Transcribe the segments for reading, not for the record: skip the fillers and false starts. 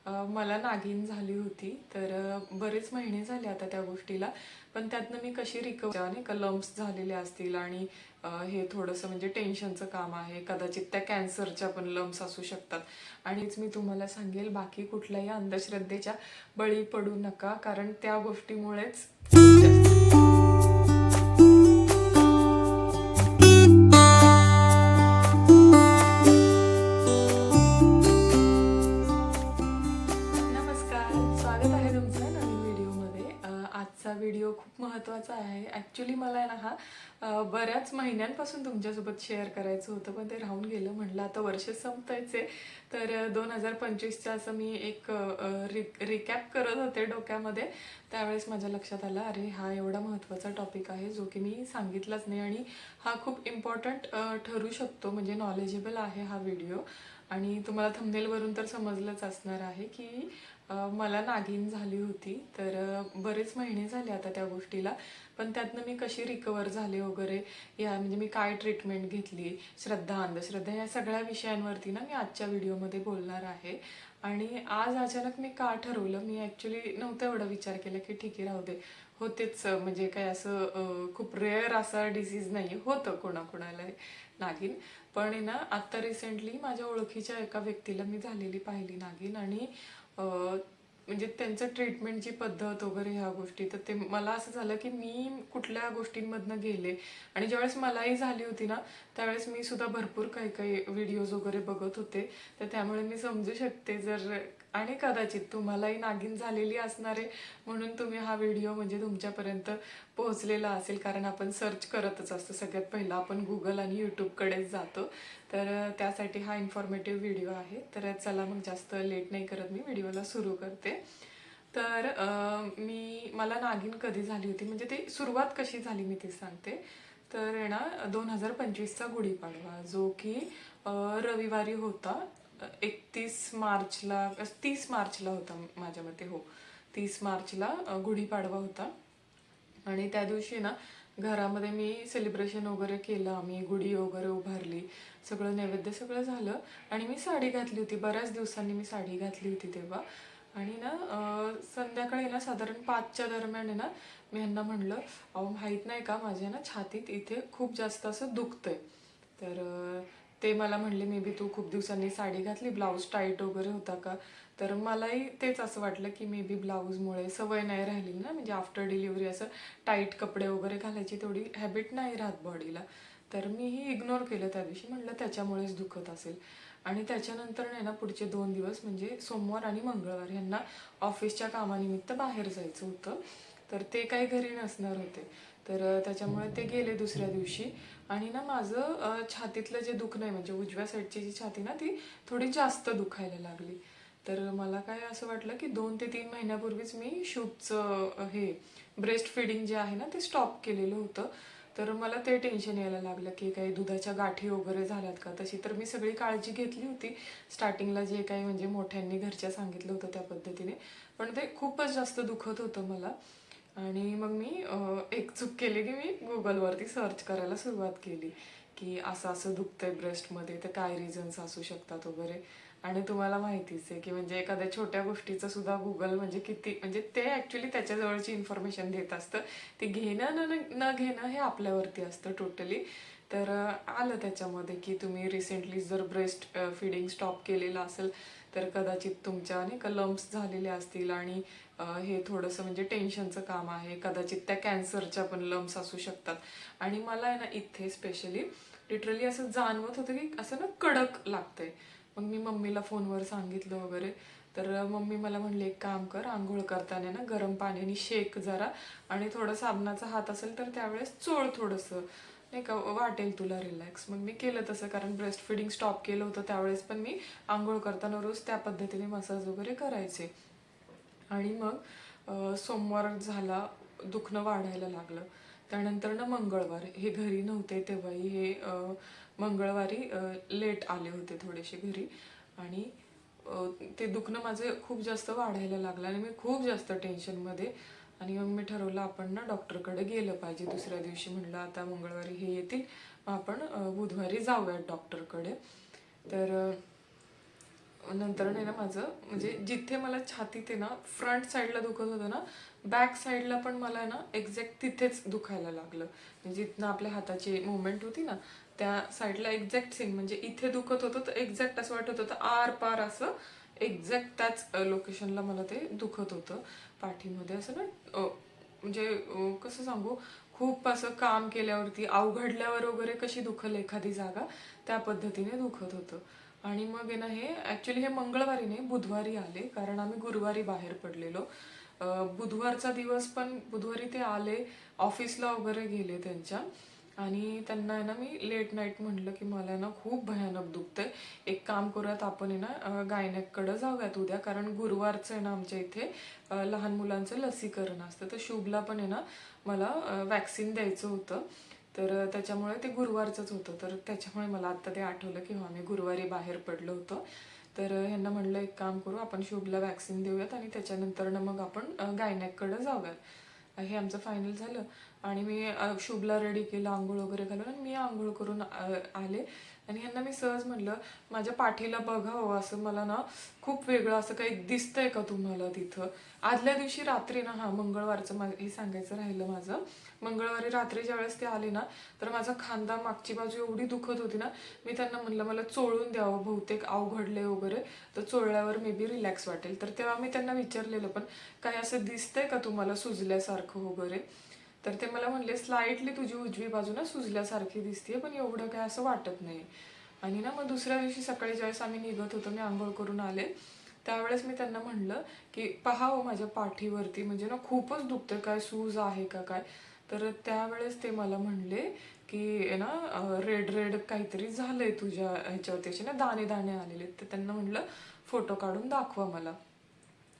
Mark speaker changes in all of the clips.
Speaker 1: मला नागिन झाली होती तर बरेच महिने झाले आता त्या गोष्टीला. पण त्यातनं मी कशी रिकवर नाही का, लम्प्स झालेले असतील आणि हे थोडंसं म्हणजे टेन्शनचं काम आहे, कदाचित त्या कॅन्सरच्या पण लम्प्स असू शकतात. आणिच मी तुम्हाला सांगेल, बाकी कुठल्याही अंधश्रद्धेच्या बळी पडू नका, कारण त्या गोष्टीमुळेच खूप जास्त नमस्कार, स्वागत आहे तुमचं नवीन व्हिडिओमध्ये. आजचा व्हिडिओ खूप महत्त्वाचा आहे. ॲक्च्युली मला आहे ना हा बऱ्याच महिन्यांपासून तुमच्यासोबत शेअर करायचं होतं, पण ते राहून गेलं. म्हटलं आता वर्ष संपतायचं आहे, तर 2025चं असं मी एक रिकॅप करत होते डोक्यामध्ये. त्यावेळेस माझ्या लक्षात आलं, अरे हा एवढा महत्त्वाचा टॉपिक आहे जो की मी सांगितलाच नाही, आणि हा खूप इम्पॉर्टंट ठरू शकतो, म्हणजे नॉलेजेबल आहे हा व्हिडिओ. आणि तुम्हाला थंबनेलवरून तर समजलंच असणार आहे की मला नागिन झाली होती. तर बरेच महिने झाले आता त्या गोष्टीला. पण त्यातनं मी कशी रिकवर झाले वगैरे, या म्हणजे मी काय ट्रीटमेंट घेतली, श्रद्धा अंधश्रद्धा, या सगळ्या विषयांवरती ना मी आजच्या व्हिडिओमध्ये बोलणार आहे. आणि आज अचानक मी का ठरवलं, मी ॲक्च्युली नव्हतं एवढा विचार केला की ठीक आहे राहू दे, होतेच म्हणजे काय असं खूप रेअर असा डिसीज नाही, होतं कोणाकोणाला नागिन. पण आहे ना, आत्ता रिसेंटली माझ्या ओळखीच्या एका व्यक्तीला मी झालेली पाहिली नागिन. आणि म्हणजे त्यांचं ट्रीटमेंटची पद्धत वगैरे ह्या गोष्टी, तर ते मला असं झालं की मी कुठल्या गोष्टींमधनं गेले. आणि ज्यावेळेस मलाही झाली होती ना, त्यावेळेस मी सुद्धा भरपूर काही काही व्हिडिओज वगैरे बघत होते. तर त्यामुळे मी समजू शकते जर, आणि कदाचित तुम्हालाही नागिन झालेली असणार आहे, म्हणून तुम्ही हा व्हिडिओ म्हणजे तुमच्यापर्यंत पोहोचलेला असेल. कारण आपण सर्च करतच असतो, सगळ्यात पहिला आपण गुगल आणि यूट्यूबकडेच जातो. तर त्यासाठी हा इन्फॉर्मेटिव्ह व्हिडिओ आहे. तर चला मग जास्त लेट नाही करत, मी व्हिडिओला सुरू करते. तर मला नागिन कधी झाली होती, म्हणजे ती सुरुवात कशी झाली मी ते सांगते. तर आहे ना, 2025चा गुढीपाडवा, जो की रविवारी होता. 31 मार्चला, 30 मार्चला होता माझ्या मते, हो 30 मार्चला गुढीपाडवा होता. आणि त्या दिवशी ना घरामध्ये मी सेलिब्रेशन वगैरे केलं, आम्ही गुढी वगैरे उभारली, सगळं नैवेद्य सगळं झालं. आणि मी साडी घातली होती, बऱ्याच दिवसांनी मी साडी घातली होती तेव्हा. आणि ना संध्याकाळी ना साधारण 5च्या दरम्यान आहे ना, मी ह्यांना म्हणलं, अहो माहीत नाही का, माझ्या ना छातीत इथे खूप जास्त असं दुखतंय. तर ते मला म्हणले, मे बी तू खूप दिवसांनी साडी घातली, ब्लाऊज टाईट वगैरे होता का. तर मलाही तेच असं वाटलं की मे बी ब्लाऊजमुळे सवय नाही राहिली ना, म्हणजे आफ्टर डिलिव्हरी असं टाईट कपडे वगैरे घालायची तेवढी हॅबिट नाही राहत बॉडीला. तर मीही इग्नोर केलं त्या दिवशी, म्हटलं त्याच्यामुळेच दुखत असेल. आणि त्याच्यानंतर नाही ना, पुढचे 2 दिवस म्हणजे सोमवार आणि मंगळवार ह्यांना ऑफिसच्या कामानिमित्त बाहेर जायचं होतं. तर ते काही घरी नसणार होते. तर त्याच्यामुळे ते गेले दुसऱ्या दिवशी. आणि ना माझं छातीतलं जे दुखणं आहे, म्हणजे उजव्या साईडची जी छाती ना, ती थोडी जास्त दुखायला लागली. तर मला काय असं वाटलं की 2 ते 3 महिन्यापूर्वीच मी शूटचं हे ब्रेस्ट फिडिंग जे आहे ना, ते स्टॉप केलेलं होतं. तर मला ते टेन्शन यायला लागलं की काही दुधाच्या गाठी वगैरे झाल्यात का. तशी तर मी सगळी काळजी घेतली होती स्टार्टिंगला, जे काही म्हणजे मोठ्यांनी घरच्या सांगितलं होतं त्या पद्धतीने. पण ते खूपच जास्त दुखत होतं मला. आणि मग मी एक चूक केली की मी गुगलवरती सर्च करायला सुरुवात केली की असं असं दुखतंय ब्रेस्टमध्ये, तर काय रिझन्स असू शकतात वगैरे. आणि तुम्हाला माहितीच आहे की म्हणजे एखाद्या छोट्या गोष्टीचं सुद्धा गुगल म्हणजे किती, म्हणजे ते ॲक्च्युली त्याच्याजवळची इन्फॉर्मेशन देत असतं. ती घेणं न घेणं हे आपल्यावरती असतं टोटली. तर आलं त्याच्यामध्ये की तुम्ही रिसेंटली जर ब्रेस्ट फिडिंग स्टॉप केलेलं असेल, तर कदाचित तुमच्या नाही का लम्प्स झालेले असतील, आणि हे थोडंसं म्हणजे टेन्शनचं काम आहे, कदाचित त्या कॅन्सरच्या पण लम्प्स असू शकतात. आणि मला आहे ना इथे स्पेशली लिटरली असं जाणवत होतं की असं ना कडक लागतंय. मग मी मम्मीला फोनवर सांगितलं वगैरे. तर मम्मी मला म्हणली, एक काम कर, आंघोळ करताना ना गरम पाण्याने शेक जरा, आणि थोडं साबणाचा हात असेल तर त्यावेळेस चोळ थोडंसं, नाही का, वाटेल तुला रिलॅक्स. मग मी केलं तसं, कारण ब्रेस्ट फिडिंग स्टॉप केलं होतं त्यावेळेस पण मी आंघोळ करताना रोज त्या पद्धतीने मसाज वगैरे करायचे. आणि मग सोमवार झाला, दुखणं वाढायला लागलं. त्यानंतर ना मंगळवार, हे घरी नव्हते तेव्हाही, हे मंगळवारी लेट आले होते थोडेसे घरी. आणि ते दुखणं माझं खूप जास्त वाढायला लागलं आणि मी खूप जास्त टेन्शनमध्ये. आणि मग मी ठरवलं आपण ना डॉक्टरकडे गेलं पाहिजे दुसऱ्या दिवशी. म्हणलं आता मंगळवारी हे येतील, मग आपण बुधवारी जाऊयात डॉक्टरकडे. तर नंतर नाही ना माझं म्हणजे जिथे मला छातीत आहे ना फ्रंट साईडला दुखत होतं ना, बॅक साईडला पण मला ना एक्झॅक्ट तिथेच दुखायला लागलं. म्हणजे जिथनं आपल्या हाताची मुवमेंट होती ना त्या साईडला एक्झॅक्ट सेम, म्हणजे इथे दुखत होतं तर एक्झॅक्ट असं वाटत होतं आर पार असं एक्झॅक्ट त्याच लोकेशनला मला ते दुखत होतं पाठीमध्ये. असं ना म्हणजे कसं सांगू, खूप असं काम केल्यावरती अवघडल्यावर वगैरे कशी दुखल एखादी जागा, त्या पद्धतीने दुखत होतं. आणि मग आहे ना हे ॲक्च्युली हे मंगळवारी नाही बुधवारी आले, कारण आम्ही गुरुवारी बाहेर पडलेलो. बुधवारचा दिवस पण बुधवारी ते आले, ऑफिसला वगैरे गेले त्यांच्या. आणि त्यांना आहे ना मी लेट नाईट म्हटलं की मला ना खूप भयानक दुखतंय, एक काम करूयात आपण आहे ना गायनेककडं जाऊयात उद्या, कारण गुरुवारचं आहे ना आमच्या इथे लहान मुलांचं लसीकरण असतं, तर शुभला पण आहे ना मला वॅक्सिन द्यायचं होतं. तर त्याच्यामुळे ते गुरुवारचंच होतं, तर त्याच्यामुळे मला आत्ता ते आठवलं की हो आम्ही गुरुवारी बाहेर पडलो होतो. तर ह्यांना म्हणलं एक काम करू, आपण शुभला वॅक्सिन देऊयात आणि त्याच्यानंतर मग आपण गायनेककडं जाऊयात. हे आमचं फायनल झालं. आणि मी शुभला रेडी केलं, आंघोळ वगैरे घालून, आणि मी आंघोळ करून आले. आणि ह्यांना मी सहज म्हणलं माझ्या पाठीला बघावं, असं मला ना खूप वेगळं असं काही दिसतंय का तुम्हाला तिथं. आदल्या दिवशी रात्री ना, हा मंगळवारचं हे सांगायचं राहिलं माझं, मंगळवारी रात्री ज्यावेळेस ते आले ना तर माझा खांदा मागची बाजू एवढी दुखत होती ना, मी त्यांना म्हणलं मला चोळून द्यावं, बहुतेक अवघडले वगैरे, तर चोळल्यावर मे बी रिलॅक्स वाटेल. तर तेव्हा मी त्यांना विचारलेलं पण काय असं दिसतंय का तुम्हाला सुजल्यासारखं वगैरे. तर ते मला म्हणले स्लाइटली तुझी उजवी बाजू ना सुजल्यासारखी दिसते, पण एवढं काय असं वाटत नाही. आणि ना मग दुसऱ्या दिवशी सकाळी ज्यावेळेस आम्ही निघत होतो, मी आंघोळ करून आले, त्यावेळेस मी त्यांना म्हणलं की पहा हो माझ्या पाठीवरती म्हणजे ना खूपच दुखतं, काय सूज आहे का काय. तर त्यावेळेस ते मला म्हणले की ना रेड रेड काहीतरी झालंय तुझ्या ह्याच्यावरती, असे ना दाणे दाणे आलेले. तर त्यांना म्हणलं फोटो काढून दाखवा मला.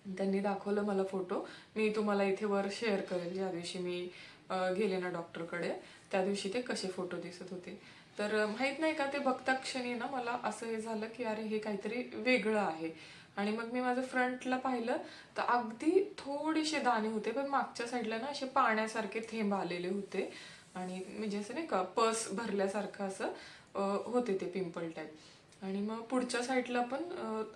Speaker 1: त्यांनी दाखवलं मला फोटो, मी तुम्हाला इथे वर शेअर करेल ज्या दिवशी मी गेले ना डॉक्टरकडे, त्या दिवशी ते कसे फोटो दिसत होते. तर माहीत नाही का ते बघता क्षणी ना मला असं हे झालं की अरे हे काहीतरी वेगळं आहे. आणि मग मी माझं फ्रंटला पाहिलं तर अगदी थोडेसे दाणे होते, पण मागच्या साईडला ना असे पाण्यासारखे थेंब आलेले होते. आणि म्हणजे असं नाही का पस भरल्यासारखं असं होते ते पिंपल टाईप. आणि मग पुढच्या साईडला पण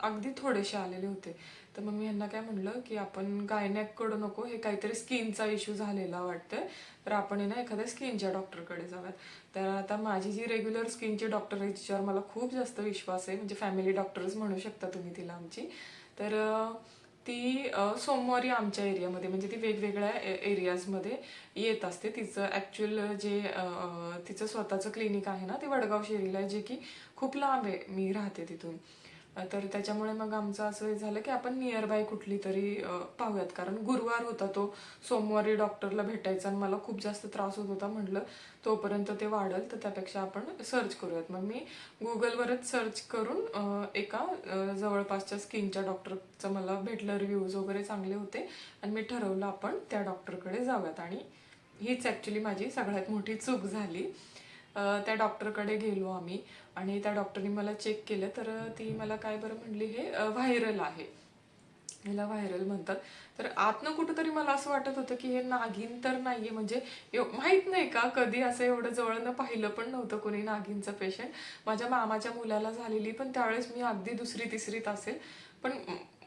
Speaker 1: अगदी थोडेसे आलेले होते. तर मग मी ह्यांना काय म्हणलं की आपण गायनॅककडं नको, हे काहीतरी स्किनचा इश्यू झालेला वाटतंय, तर आपण ना एखाद्या स्किनच्या डॉक्टरकडे जाऊयात. तर आता माझी जी रेग्युलर स्किनची डॉक्टर आहे तिच्यावर मला खूप जास्त विश्वास आहे, म्हणजे फॅमिली डॉक्टरच म्हणू शकता तुम्ही तिला आमची. तर ती सोमवारी आमच्या एरियामध्ये, म्हणजे ती वेगवेगळ्या एरियाजमध्ये येत असते. तिचं ॲक्च्युअल जे तिचं स्वतःचं क्लिनिक आहे ना ते वडगाव शेरीला आहे, जे की खूप लांब आहे, मी राहते तिथून. तर त्याच्यामुळे मग आमचं असं झालं की आपण नियर बाय कुठली तरी पाहूयात, कारण गुरुवार होता तो, सोमवारी डॉक्टरला भेटायचा आणि मला खूप जास्त त्रास होत होता. म्हटलं तोपर्यंत ते वाढेल तर त्यापेक्षा आपण सर्च करूयात. मग मी गुगलवरच सर्च करून एका जवळपासच्या स्किनच्या डॉक्टरचं मला भेटलं, रिव्ह्यूज वगैरे चांगले होते, आणि मी ठरवलं आपण त्या डॉक्टरकडे जाऊयात. आणि हीच ॲक्च्युली माझी सगळ्यात मोठी चूक झाली. त्या डॉक्टरकडे गेलो आम्ही, आणि त्या डॉक्टरनी मला चेक केलं, तर ती मला काय बरं म्हणली, हे व्हायरल आहे, ह्याला व्हायरल म्हणतात. तर आतनं कुठंतरी मला असं वाटत होतं की हे नागिन तर नाहीये, म्हणजे माहित नाही का कधी असं एवढं जवळनं पाहिलं पण नव्हतं कोणी नागिनचं पेशंट. माझ्या मामाच्या मुलाला झालेली, पण त्यावेळेस मी अगदी दुसरी तिसरीत असेल, पण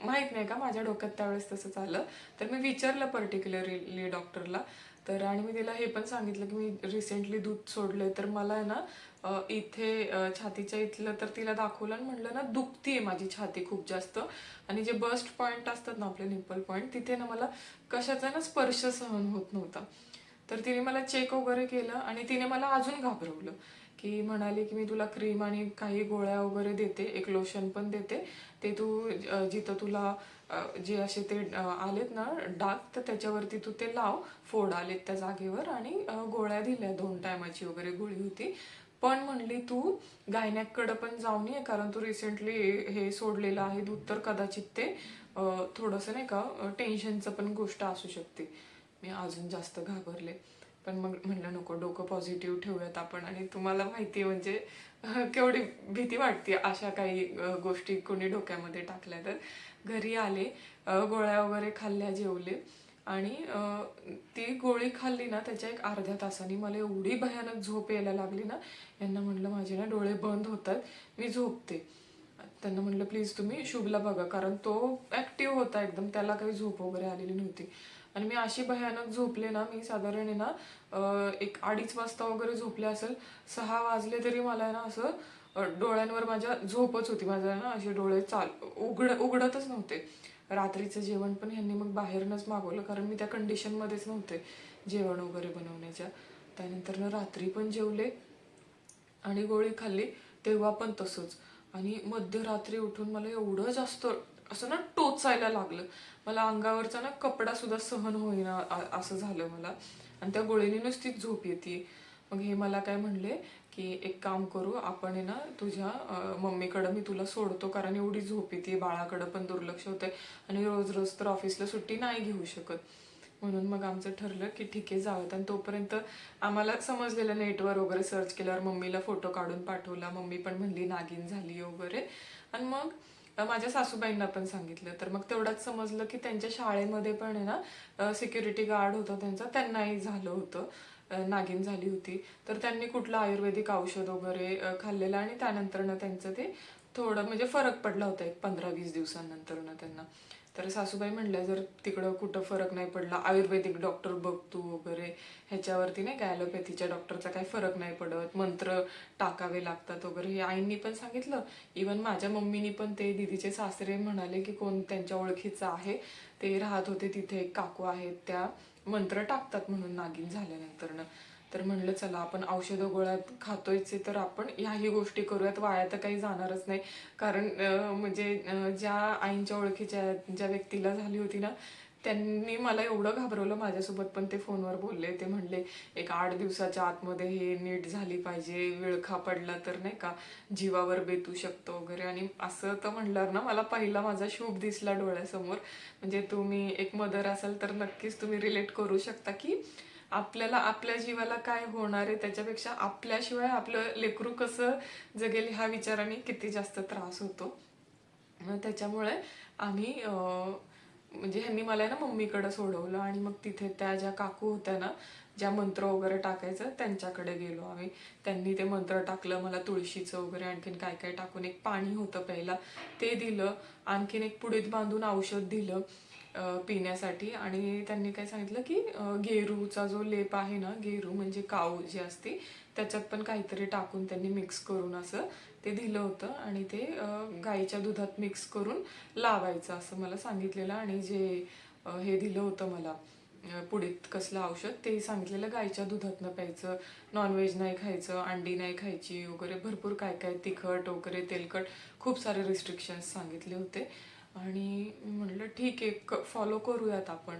Speaker 1: माहित नाही का माझ्या डोक्यात त्यावेळेस तसं झालं. तर मी विचारलं पर्टिक्युलरली डॉक्टरला. तर आणि मी तिला हे पण सांगितलं की मी रिसेंटली दूध सोडलंय, तर मला आहे ना इथे छातीच्या इथलं, तर तिला दाखवलं आणि म्हणलं ना दुखतीये माझी छाती खूप जास्त, आणि जे बस्ट पॉईंट असतात ना आपले निप्पल पॉईंट, तिथे ना मला कशाचा ना स्पर्श सहन होत नव्हता. तर तिने मला चेक वगैरे केलं आणि तिने मला अजून घाबरवलं, की म्हणाली की मी तुला क्रीम आणि काही गोळ्या वगैरे देते, एक लोशन पण देते, ते तू जिथं तुला जे असे ते आलेत ना डाग, तर त्याच्यावरती तू ते लाव, फोड आलेत त्या जागेवर, आणि गोळ्या दिल्या 2 टायमाची वगैरे गोळी होती. पण म्हणली तू गायनॅककडं पण जाऊन ये, कारण तू रिसेंटली हे सोडलेलं आहे दूध, तर कदाचित ते थोडंसं नाही का टेन्शनचं पण गोष्ट असू शकते. मी अजून जास्त घाबरले. पण मग म्हणलं नको, डोकं पॉझिटिव्ह ठेवूयात आपण, आणि तुम्हाला माहिती आहे म्हणजे केवढी भीती वाटते अशा काही गोष्टी कोणी डोक्यामध्ये टाकल्या तर. घरी आले, गोळ्या वगैरे खाल्ल्या, जेवले, आणि ती गोळी खाल्ली ना त्याच्या एक अर्ध्या तासाने मला एवढी भयानक झोप यायला लागली ना, यांना म्हटलं माझे ना डोळे बंद होतात, मी झोपते. त्यांना म्हणलं प्लीज तुम्ही शुभला बघा, कारण तो ॲक्टिव्ह होता एकदम, त्याला काही झोप वगैरे आलेली नव्हती. आणि मी अशी भयानक झोपले ना, मी साधारण आहे ना 1-2:30 वाजता वगैरे झोपले असेल. 6 वाजले तरी मला आहे ना असं डोळ्यांवर माझ्या झोपच होती. माझ्या ना असे डोळे उघडतच नव्हते. रात्रीचं जेवण पण ह्यांनी मग बाहेरनंच मागवलं, कारण मी त्या कंडिशनमध्येच नव्हते जेवण वगैरे बनवण्याच्या. त्यानंतर ना रात्री पण जेवले आणि गोळी खाल्ली तेव्हा पण तसंच. आणि मध्यरात्री उठून मला एवढं जास्त असं ना टोचायला लागलं, मला अंगावरचा ना कपडा सुद्धा सहन होईना असं झालं मला. आणि त्या गोळीने नुसतीच झोप येते. मग हे मला काय म्हणले की एक काम करू आपण आहे ना, तुझ्या मम्मीकडं मी तुला सोडतो, कारण एवढी झोप येते, बाळाकडं पण दुर्लक्ष होतंय आणि रोज रोज तर ऑफिसला सुट्टी नाही घेऊ शकत. म्हणून मग आमचं ठरलं की ठीक आहे जाऊयात. आणि तोपर्यंत आम्हाला समजलेलं, नेटवर वगैरे सर्च केल्यावर मम्मीला फोटो काढून पाठवला. मम्मी पण म्हणली नागिन झाली वगैरे. आणि मग माझ्या सासूबाईंना पण सांगितलं. तर मग तेवढंच समजलं की त्यांच्या शाळेमध्ये पण आहे ना सिक्युरिटी गार्ड होता त्यांचा, त्यांनाही झालं होतं, नागिन झाली होती. तर त्यांनी कुठलं आयुर्वेदिक औषध वगैरे खाल्लेलं आणि त्यानंतरनं त्यांचं ते थोडं म्हणजे फरक पडला होता, एक 15-20 दिवसांनंतरनं त्यांना. तर सासूबाई म्हणल्या जर तिकडं कुठं फरक नाही पडला, आयुर्वेदिक डॉक्टर बघ तू वगैरे, ह्याच्यावरती नाही का ॲलोपॅथीच्या डॉक्टरचा काही फरक नाही पडत, मंत्र टाकावे लागतात वगैरे, हे आईंनी पण सांगितलं. इवन माझ्या मम्मीनी पण, ते दीदीचे सासरे म्हणाले की कोण त्यांच्या ओळखीचं आहे, ते राहत होते तिथे, एक काकू आहेत, त्या मंत्र टाकतात म्हणून नागिन झाल्यानंतरनं. तर म्हणलं चला आपण औषधं गोळ्या खातोयच तर आपण ह्याही गोष्टी करूयात, वाया तर काही जाणारच नाही. कारण ज्या आईंच्या ओळखीच्या ज्या व्यक्तीला झाली होती ना, त्यांनी मला एवढं घाबरवलं. माझ्यासोबत पण ते फोनवर बोलले, ते म्हणले 1-8 दिवसाच्या आतमध्ये हे नीट झाली पाहिजे, विळखा पडला तर नाही का जीवावर बेतू शकतो वगैरे. आणि असं तर म्हणल्यावर ना मला पहिला माझा शुभ दिसला डोळ्यासमोर. म्हणजे तुम्ही एक मदर असाल तर नक्कीच तुम्ही रिलेट करू शकता की आपल्याला आपल्या जीवाला काय होणार आहे त्याच्यापेक्षा आपल्याशिवाय आपलं लेकरू कसं जगेल ह्या विचाराने किती जास्त त्रास होतो. मग त्याच्यामुळे आम्ही म्हणजे ह्यांनी मला ना मम्मीकडे सोडवलं आणि मग तिथे त्या ज्या काकू होत्या ना, ज्या मंत्र वगैरे टाकायचं, त्यांच्याकडे गेलो आम्ही. त्यांनी ते मंत्र टाकलं, मला तुळशीचं वगैरे आणखीन काय काय टाकून एक पाणी होतं प्यायला ते दिलं, आणखीन एक पुडीत बांधून औषध दिलं पिण्यासाठी. आणि त्यांनी काय सांगितलं की गेरूचा जो लेप आहे ना, गेरू म्हणजे काऊ जी असते, त्याच्यात पण काहीतरी टाकून त्यांनी मिक्स करून असं ते दिलं होतं. आणि ते गाईच्या दुधात मिक्स करून लावायचं असं मला सांगितलेलं. आणि जे हे दिलं होतं मला पुडीत कसलं औषध, ते सांगितलेलं गाईच्या दुधातनं प्यायचं, नॉनव्हेज नाही खायचं, अंडी नाही खायची वगैरे, भरपूर काय काय, तिखट वगैरे तेलकट, खूप सारे रिस्ट्रिक्शन्स सांगितले होते. आणि म्हटलं ठीक आहे फॉलो करूयात आपण.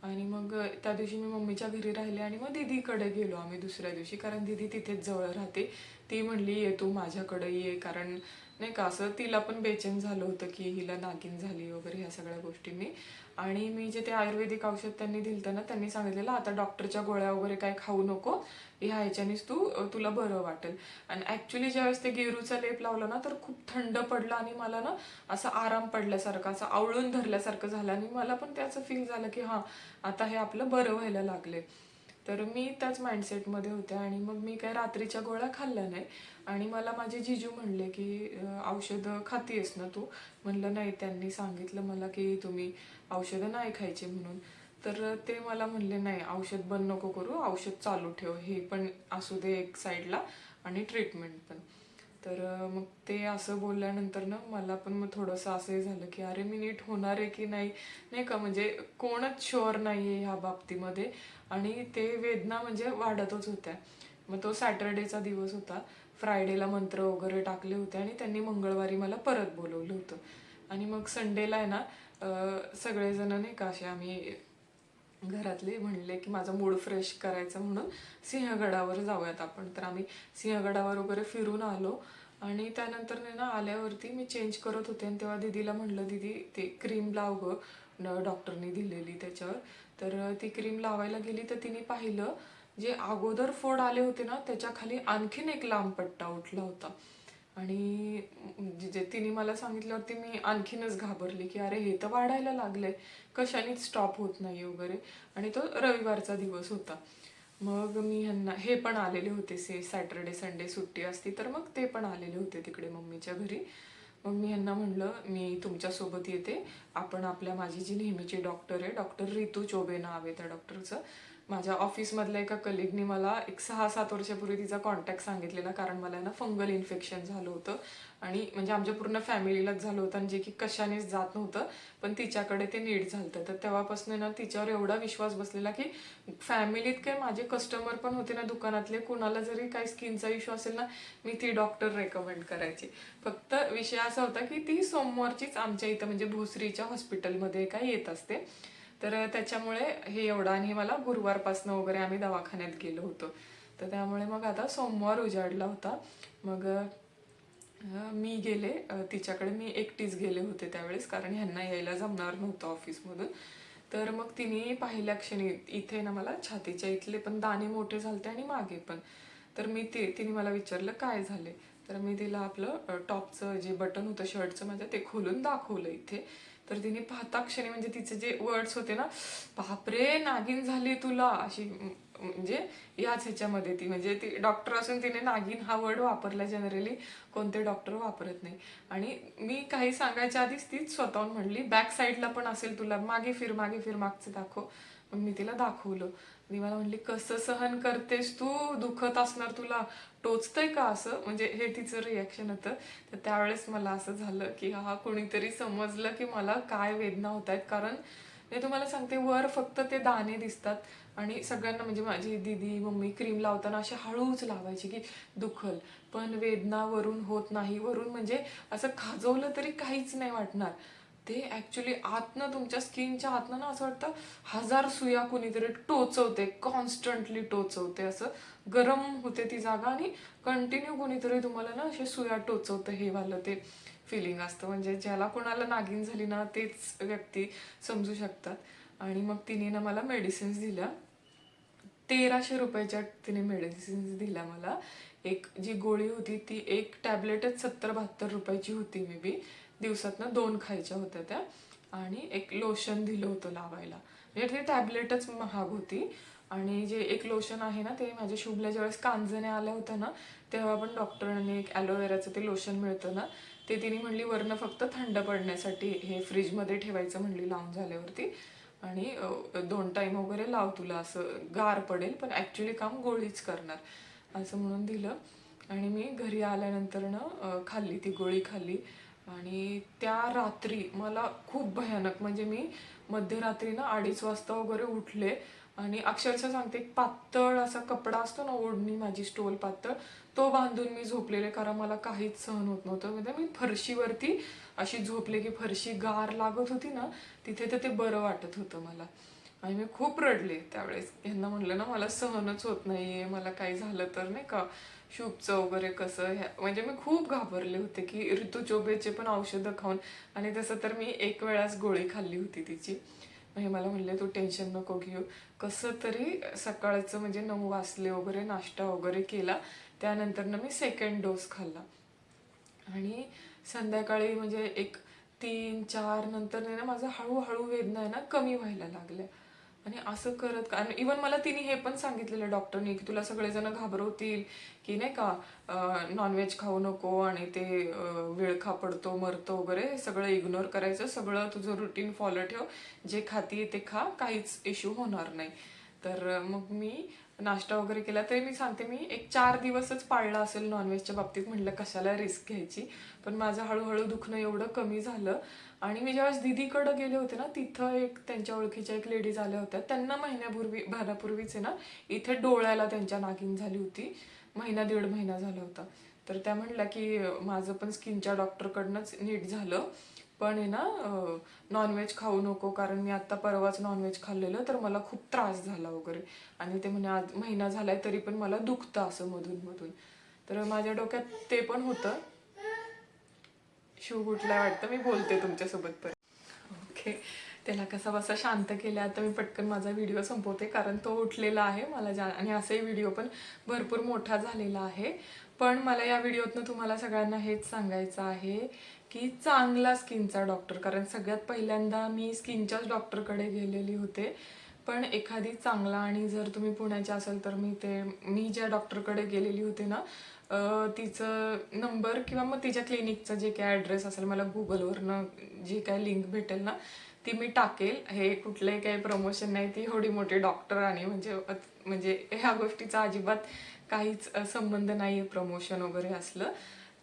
Speaker 1: आणि मग त्या दिवशी मी मम्मीच्या घरी राहिले आणि मग दीदीकडे गेलो आम्ही दुसऱ्या दिवशी, कारण दीदी तिथेच जवळ राहते. ती म्हणली ये तू माझ्याकडे ये, कारण नाही का असं तिला पण बेचैन झालं होतं की हिला नागिन झाली वगैरे ह्या सगळ्या गोष्टी मी. आणि मी जे ते आयुर्वेदिक औषध त्यांनी दिलं ना, त्यांनी सांगितलेलं आता डॉक्टरच्या गोळ्या वगैरे काय खाऊ नको, ह्याच्यानेच तुला बरं वाटेल. आणि ॲक्च्युली ज्यावेळेस ते गेरूचा लेप लावला ना, तर खूप थंड पडलं आणि मला ना असं आराम पडल्यासारखं, असं आवळून धरल्यासारखं झालं. आणि मला पण त्याचं फील झालं की हां आता हे आपलं बरं व्हायला लागले. तर मी त्याच माइंडसेटमध्ये होते. आणि मग मी काय रात्रीच्या गोळ्या खाल्ल्या नाही. आणि मला माझे जीजू म्हणले की औषधं खातीयस ना तू? म्हणलं नाही, त्यांनी सांगितलं मला की तुम्ही औषधं नाही खायची म्हणून. तर ते मला म्हणले नाही औषध बंद नको करू, औषध चालू ठेव, हे पण असू दे एक साईडला आणि ट्रीटमेंट पण. तर मग ते असं बोलल्यानंतर ना मला पण मग थोडंसं असंही झालं की अरे मी नीट होणार आहे की नाही, नाही का, म्हणजे कोणच शुअर नाही आहे ह्या बाबतीमध्ये. आणि ते वेदना म्हणजे वाढतच होत्या. मग तो सॅटर्डेचा दिवस होता, फ्रायडेला मंत्र वगैरे टाकले होते आणि त्यांनी मंगळवारी मला परत बोलवलं होतं. आणि मग संडेला आहे ना सगळेजण नाही का असे आम्ही घरातले म्हणले की माझा मूड फ्रेश करायचा म्हणून सिंहगडावर जाऊयात आपण. तर आम्ही सिंहगडावर वगैरे फिरून आलो. आणि त्यानंतर ना आल्यावरती मी चेंज करत होते आणि तेव्हा दीदीला म्हणलं दीदी ते क्रीम लाव गं, डॉक्टरनी दिलेली त्याच्यावर. तर ती क्रीम लावायला गेली तर तिने पाहिलं जे अगोदर फोड आले होते ना त्याच्या खाली आणखीन एक लांब पट्टा उठला होता. आणि जे तिने मला सांगितल्यावरती मी आणखीनच घाबरली की अरे हे तर वाढायला लागलंय, कशानेच स्टॉप होत नाही वगैरे. आणि तो रविवारचा दिवस होता. मग मी ह्यांना, हे पण आलेले होते, सॅटर्डे संडे सुट्टी असती तर मग ते पण आलेले होते तिकडे मम्मीच्या घरी. मग मी ह्यांना म्हणलं मी तुमच्यासोबत येते, आपण माझी जी नेहमीची डॉक्टर आहे, डॉक्टर रितू चोबे नाव आहे त्या डॉक्टरचं. माझ्या ऑफिसमधल्या एका कलिगनी मला एक 6-7 वर्षापूर्वी तिचा कॉन्टॅक्ट सांगितलेला, कारण मला ना फंगल इन्फेक्शन झालं होतं आणि म्हणजे आमच्या पूर्ण फॅमिलीलाच झालं होतं आणि जे की कशानेच जात नव्हतं, पण तिच्याकडे ते नीट झालं. तर तेव्हापासून ना तिच्यावर एवढा विश्वास बसलेला की फॅमिलीत काय माझे कस्टमर पण होते ना दुकानातले, कुणाला जरी काही स्किनचा इश्यू असेल ना, मी ती डॉक्टर रेकमेंड करायची. फक्त विषय असा होता की ती सोमवारचीच आमच्या इथं म्हणजे भोसरीच्या हॉस्पिटलमध्ये काय येत असते, तर त्याच्यामुळे हे एवढं. आणि मला गुरुवारपासनं वगैरे आम्ही दवाखान्यात गेलो होतो, तर त्यामुळे मग आता सोमवार उजाडला होता. मग मी गेले तिच्याकडे. मी एकटीच गेले होते त्यावेळेस, कारण ह्यांना यायला जमणार नव्हतं ऑफिसमधून. तर मग तिने पहिल्या क्षणी इथे ना मला छातीच्या इथले पण दाणे मोठे झालते आणि मागे पण. तर तिने मला विचारलं काय झाले, तर मी तिला आपलं टॉपचं जे बटन होतं शर्टचं माझ्या ते खोलून दाखवलं इथे. तर तिने पाहता क्षणी म्हणजे तिचे जे वर्ड्स होते ना, बापरे नागिन झाली तुला, अशी म्हणजे याच ह्याच्यामध्ये ती म्हणजे ती डॉक्टर असून तिने नागिन हा वर्ड वापरला. जनरली कोणते डॉक्टर वापरत नाही. आणि मी काही सांगायच्या आधीच तीच स्वतःहून म्हणली बॅक साईडला पण असेल तुला, मागे फिर मागे फिर, मागचं दाखव. मग मी तिला दाखवलं. मी मला म्हणली कसं सहन करतेस तू, दुखत असणार तुला, टोचतंय का असं, म्हणजे हे तिचं रिॲक्शन होतं. तर त्यावेळेस मला असं झालं की हा कोणीतरी समजलं की मला काय वेदना होत आहेत. कारण मी तुम्हाला सांगते वर फक्त ते दाणे दिसतात आणि सगळ्यांना म्हणजे माझी दीदी मम्मी क्रीम लावताना अशी हळूच लावायची की दुखल, पण वेदना वरून होत नाही. वरून म्हणजे असं खाजवलं तरी काहीच नाही वाटणार. ते ॲक्च्युली आतनं तुमच्या स्किनच्या आतनं ना असं वाटतं 1000 सुया कुणीतरी टोचवते, कॉन्स्टंटली टोचवते, असं गरम होते ती जागा आणि कंटिन्यू कुणीतरी तुम्हाला ना असे सुया टोचवतं, हे वालं ते फिलिंग असतं. म्हणजे ज्याला कोणाला नागिन झाली ना तेच व्यक्ती समजू शकतात. आणि मग तिने ना मला मेडिसिन्स दिल्या. 1300 रुपयाच्या तिने मेडिसिन्स दिल्या मला. एक जी गोळी होती ती एक टॅबलेटच 70-72 रुपयाची होती मे बी. दिवसातनं 2 खायच्या होत्या त्या. आणि एक लोशन दिलं होतं लावायला, म्हणजे ती टॅबलेटच महाग होती. आणि जे एक लोशन आहे ना ते माझ्या शुभला ज्यावेळेस कांजण्या आल्या होत्या ना, तेव्हा पण डॉक्टरांनी एक ॲलोवेराचं ते लोशन मिळतं ना, ते तिने म्हणली वरनं फक्त थंड पडण्यासाठी हे फ्रीजमध्ये ठेवायचं म्हणली लावून झाल्यावरती. आणि 2 टाईम वगैरे लाव, तुला असं गार पडेल, पण ॲक्च्युली काम गोळीच करणार असं म्हणून दिलं. आणि मी घरी आल्यानंतर ना खाल्ली ती गोळी खाल्ली. आणि त्या रात्री मला खूप भयानक म्हणजे मी मध्यरात्री ना 2:30 वाजता वगैरे उठले आणि अक्षरशः सांगते एक पातळ असा कपडा असतो ना, ओढणी माझी स्टोल पातळ, तो बांधून मी झोपलेले, कारण मला काहीच सहन होत नव्हतं. म्हणजे मी फरशीवरती अशी झोपले की फरशी गार लागत होती ना तिथे, तर ते बरं वाटत होतं मला. आणि मी खूप रडले त्यावेळेस. यांना म्हणलं ना मला सहनच होत नाहीये, मला काही झालं तर नाही का शूपचं वगैरे कसं, म्हणजे मी खूप घाबरले होते की ऋतू चोबेचे पण औषधं खाऊन. आणि तसं तर मी एक वेळाच गोळी खाल्ली होती तिची. हे मला म्हणले तू टेन्शन नको घेऊ. कसं तरी सकाळचं म्हणजे 9 वाजले वगैरे नाश्ता वगैरे केला, त्यानंतर ना मी सेकंड डोस खाल्ला. आणि संध्याकाळी म्हणजे एक 3-4 नंतर ना माझा हळूहळू वेदना आहे ना कमी व्हायला लागल्या. आणि असं करत कारण इवन मला तिने हे पण सांगितलेलं डॉक्टरनी की तुला सगळेजण घाबरवतील की नाही का नॉनव्हेज खाऊ नको आणि ते विळखा पडतो मरतो वगैरे, हे सगळं इग्नोर करायचं, सगळं तुझं रुटीन फॉलो ठेव, जे खाती ते खा, काहीच इश्यू होणार नाही. तर मग मी नाश्ता वगैरे केला. तरी मी सांगते मी एक 4 दिवसच पाळला असेल नॉनव्हेजच्या बाबतीत, म्हटलं कशाला रिस्क घ्यायची. पण माझं हळूहळू दुखणं एवढं कमी झालं. आणि मी ज्यावेळेस दीदीकडे गेले होते ना, तिथं एक त्यांच्या ओळखीच्या एक लेडीज आल्या होत्या. त्यांना महिन्यापूर्वीच आहे ना इथे डोळ्याला त्यांच्या नागिन झाली होती. 1-1.5 महिना झाला होता. तर त्या म्हणल्या की माझं पण स्किनच्या डॉक्टरकडनंच नीट झालं, पण आहे ना नॉनव्हेज खाऊ नको, कारण मी आता परवाच नॉनव्हेज खाल्लेलं तर मला खूप त्रास झाला वगैरे. आणि ते म्हणे आज महिना झालाय तरी पण मला दुखतं असं मधून मधून. तर माझ्या डोक्यात ते पण होतं. शिव उठलाय वाटतं, मी बोलते तुमच्यासोबत परत. ओके, त्याला कसा बसा शांत केला. आता मी पटकन माझा व्हिडिओ संपवते, कारण तो उठलेला आहे मला आणि असाही व्हिडिओ पण भरपूर मोठा झालेला आहे. पण मला या व्हिडिओतनं तुम्हाला सगळ्यांना हेच सांगायचं आहे की चांगला स्किनचा डॉक्टर, कारण सगळ्यात पहिल्यांदा मी स्किनच्याच डॉक्टरकडे गेलेली होते. पण एखादी चांगला, आणि जर तुम्ही पुण्याच्या असाल तर मी ज्या डॉक्टरकडे गेलेली होते ना तिचं नंबर किंवा मग तिच्या क्लिनिकचा जे काय ॲड्रेस असेल, मला गुगलवरनं जी काय लिंक भेटेल ना ती मी टाकेल. हे कुठलंही काही प्रमोशन नाही, ती एवढी मोठी डॉक्टर आणि म्हणजे ह्या गोष्टीचा अजिबात काहीच संबंध नाही आहे प्रमोशन वगैरे असलं.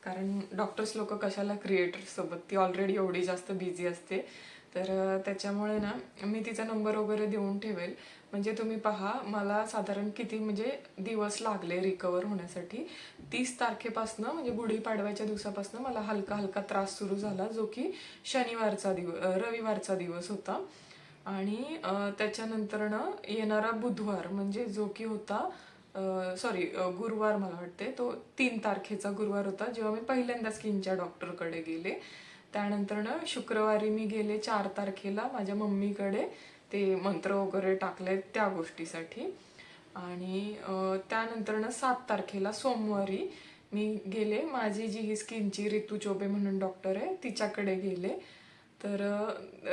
Speaker 1: कारण डॉक्टर्स लोक कशाला क्रिएटर्ससोबत, ती ऑलरेडी एवढी जास्त बिझी असते. तर त्याच्यामुळे ना मी तिचा नंबर वगैरे देऊन ठेवेल. म्हणजे तुम्ही पहा, मला साधारण किती म्हणजे दिवस लागले रिकवर होण्यासाठी. 30 तारखेपासनं म्हणजे गुढीपाडव्याच्या दिवसापासून मला हलका हलका त्रास सुरू झाला, जो की रविवारचा दिवस होता. आणि त्याच्यानंतरनं येणारा बुधवार म्हणजे जो की होता गुरुवार, मला वाटते तो 3 तारखेचा गुरुवार होता, जेव्हा मी पहिल्यांदा स्किनच्या डॉक्टरकडे गेले. त्यानंतरनं शुक्रवारी मी गेले 4 तारखेला माझ्या मम्मीकडे, ते मंत्र वगैरे टाकले त्या गोष्टीसाठी. आणि त्यानंतरनं 7 तारखेला सोमवारी मी गेले, माझी जी ही स्किनची ऋतू चोबे म्हणून डॉक्टर आहे तिच्याकडे गेले. तर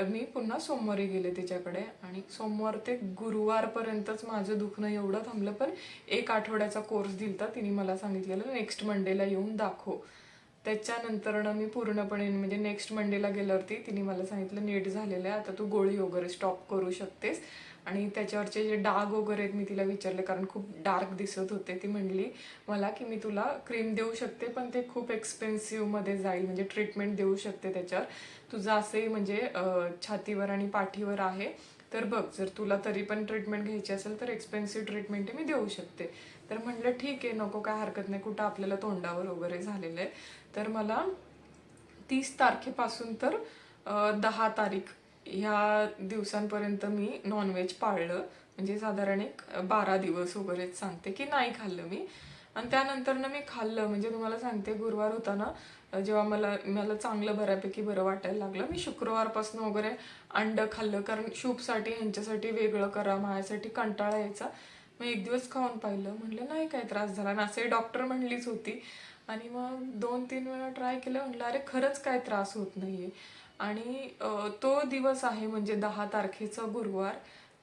Speaker 1: मी पुन्हा सोमवारी गेले तिच्याकडे आणि सोमवार ते गुरुवारपर्यंतच माझं दुखणं एवढं थांबलं. पण 1 आठवड्याचा कोर्स दिलता तिने मला सांगितलेलं, नेक्स्ट मंडेला येऊन दाखव. त्याच्यानंतरनं मी पूर्णपणे म्हणजे नेक्स्ट मंडेला गेल्यावरती तिने मला सांगितलं नीट झालेलं आहे, आता तू गोळी वगैरे स्टॉप करू शकतेस. आणि त्याच्यावरचे जे डाग वगैरे आहेत मी तिला विचारले, कारण खूप डार्क दिसत होते. ती म्हणली मला की मी तुला क्रीम देऊ शकते, पण ते खूप एक्सपेन्सिव्हमध्ये जाईल, म्हणजे ट्रीटमेंट देऊ शकते त्याच्यावर. तुझं असे म्हणजे छातीवर आणि पाठीवर आहे, तर बघ जर तुला तरी पण ट्रीटमेंट घ्यायची असेल तर एक्सपेन्सिव्ह ट्रीटमेंट मी देऊ शकते. तर म्हटलं ठीक आहे, नको, काय हरकत नाही, कुठं आपल्याला तोंडावर वगैरे झालेलं आहे. तर मला 30 तारखेपासून तर 10 तारीख ह्या दिवसांपर्यंत मी नॉनव्हेज पाळलं. म्हणजे साधारण एक 12 दिवस वगैरेच सांगते की नाही खाल्लं मी. आणि त्यानंतर ना मी खाल्लं, म्हणजे तुम्हाला सांगते गुरुवार होता ना, जेव्हा मला चांगलं बऱ्यापैकी बरं वाटायला लागलं, मी शुक्रवारपासून वगैरे अंडं खाल्लं. कारण शूपसाठी ह्यांच्यासाठी वेगळं करा, माझ्यासाठी कंटाळा यायचा. मग एक दिवस खाऊन पाहिलं, म्हटलं नाही काय त्रास झाला ना, असे डॉक्टर म्हणलीच होती. आणि मग 2-3 वेळा ट्राय केलं, म्हटलं अरे खरंच काय त्रास होत नाहीये. आणि तो दिवस आहे म्हणजे 10 तारखेचा गुरुवार,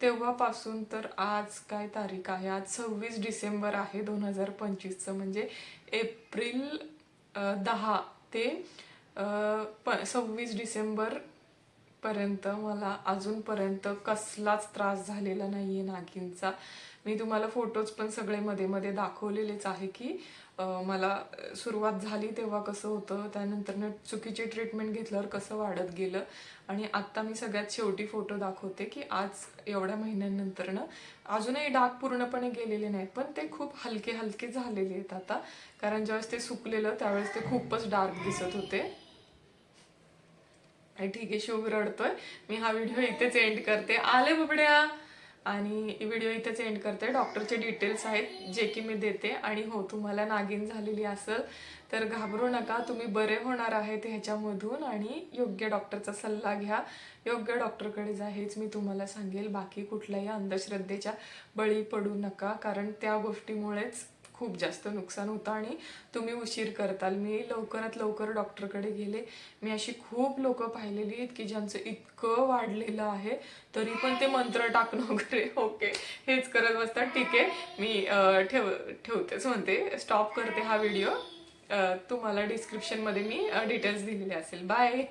Speaker 1: तेव्हापासून तर आज काय तारीख आहे, आज 26 डिसेंबर आहे 2025चं. म्हणजे एप्रिल 10 ते 26 डिसेंबर पर्यंत मला अजूनपर्यंत कसलाच त्रास झालेला नाहीये नागिनचा. मी तुम्हाला फोटोज पण सगळे मध्ये मध्ये दाखवलेलेच आहे की मला सुरुवात झाली तेव्हा कसं होतं, त्यानंतर चुकीची ट्रीटमेंट घेतल्यावर कसं वाढत गेलं. आणि आत्ता मी सगळ्यात शेवटी फोटो दाखवते की आज एवढ्या महिन्यांनंतरनं अजूनही डाग पूर्णपणे गेलेले नाहीत, पण ते खूप हलके हलके झालेले आहेत आता. कारण ज्यावेळेस ते सुकलेलं त्यावेळेस ते खूपच डार्क दिसत होते. ठीक आहे, शुभ रडतोय. मी हा व्हिडिओ इथेच एंड करते. आले बबड्या. आणि व्हिडिओ इथेच एंड करते. डॉक्टरचे डिटेल्स आहेत जे की मी देते. आणि हो, तुम्हाला नागिन झालेली असेल तर घाबरू नका, तुम्ही बरे होणार आहेत ह्याच्यामधून. आणि योग्य डॉक्टरचा सल्ला घ्या, योग्य डॉक्टरकडे जा, हेच मी तुम्हाला सांगेल. बाकी कुठल्याही अंधश्रद्धेच्या बळी पडू नका, कारण त्या गोष्टीमुळेच खूप जास्त नुकसान होतं आणि तुम्ही उशीर करताल. मी लवकरात लवकर डॉक्टरकडे गेले. मी अशी खूप लोक पाहिलेली आहेत की ज्यांचं इतकं वाढलेलं आहे तरी पण ते मंत्र टाकणं वगैरे ओके हेच करत बसतात. ठीक आहे, मी ठेवतेच म्हणते, स्टॉप करते हा व्हिडिओ. तुम्हाला डिस्क्रिप्शनमध्ये मी डिटेल्स दिलेले असेल. बाय.